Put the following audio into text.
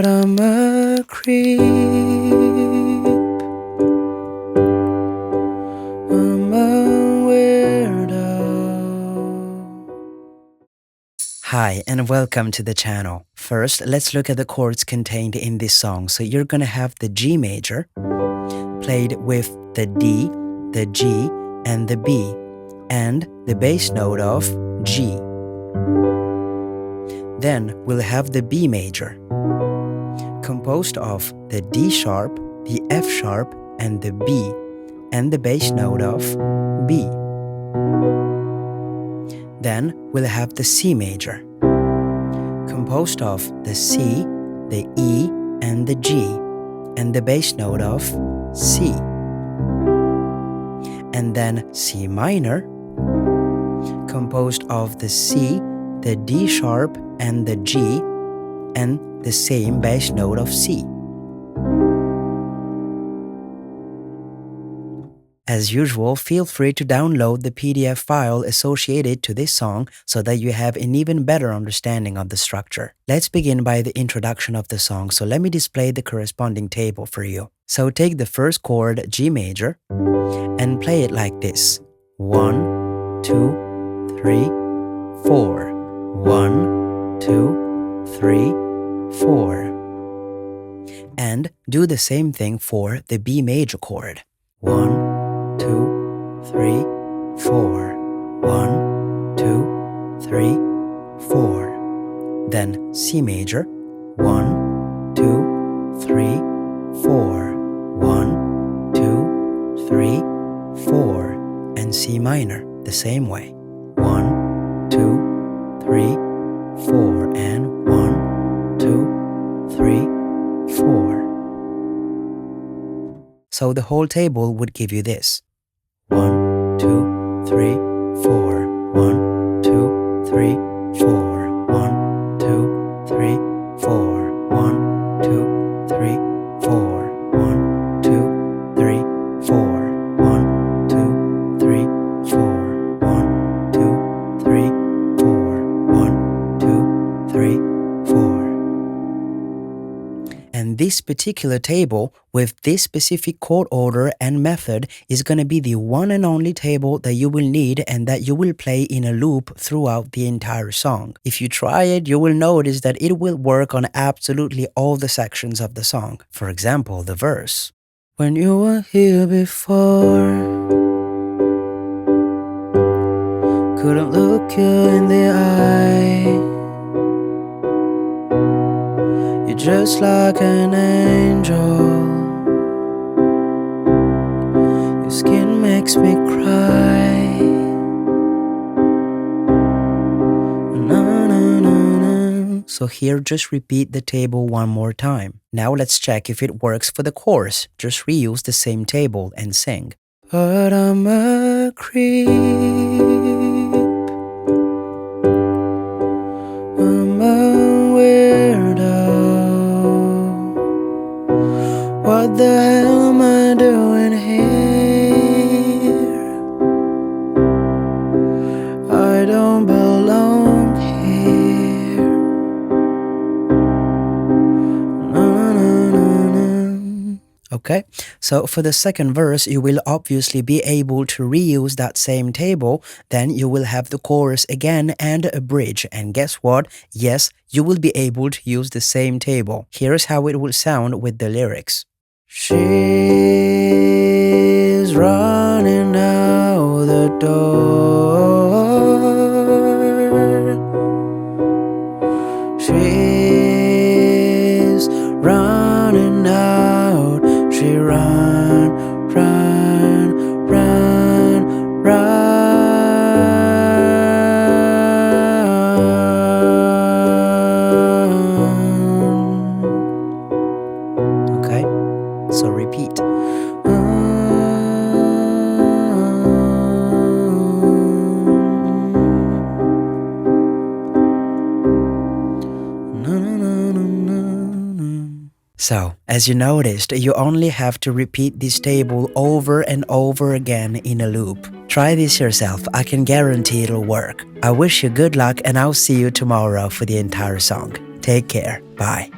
But I'm a creep. I'm a weirdo. Hi and welcome to the channel. First, let's look at the chords contained in this song. So you're gonna have the G major played with the D, the G, and the B, and the bass note of G. Then we'll have the B major, composed of the D sharp, the F sharp, and the B, and the bass note of B. Then we'll have the C major, composed of the C, the E, and the G, and the bass note of C. And then C minor, composed of the C, the D sharp, and the G, and the same bass note of C. As usual, feel free to download the PDF file associated to this song so that you have an even better understanding of the structure. Let's begin by the introduction of the song, so let me display the corresponding table for you. So take the first chord, G major, and play it like this. 1, 2, 3, 4. 1, 2, 3, 4. And do the same thing for the B major chord. 1, 2, 3, 4. 1, 2, 3, 4. Then C major. 1, 2, 3, 4. 1, 2, 3, 4. And C minor the same way. 1, 2, 3, 4. And 1, 2, 3, 4. So the whole table would give you this. 1, 2, 3, 4. 1, 2, 3, 4. 1, 2, 3, 4. 1, 2, 3, 4. 1, 2, 3, 4. 1, 2, 3, 4. 1, 2, 3, 4. 1, 2, 3, 4. And this particular table with this specific chord order and method is going to be the one and only table that you will need and that you will play in a loop throughout the entire song. If you try it, you will notice that it will work on absolutely all the sections of the song. For example, the verse. When you were here before, couldn't look you in the eye. You're just like an angel. Your skin makes me cry. Na, na, na, na. So here, just repeat the table one more time. Now let's check if it works for the chorus. Just reuse the same table and sing. But I'm a creep. I'm a weirdo. What the hell am I doing here? I don't belong here. Na, na, na, na. Okay, so for the second verse, you will obviously be able to reuse that same table. Then you will have the chorus again and a bridge. And guess what? Yes, you will be able to use the same table. Here's how it will sound with the lyrics. She's running out the door. She's running out. She run, run, run, run. Okay, so repeat. So, as you noticed, you only have to repeat this table over and over again in a loop. Try this yourself, I can guarantee it'll work. I wish you good luck and I'll see you tomorrow for the entire song. Take care, bye.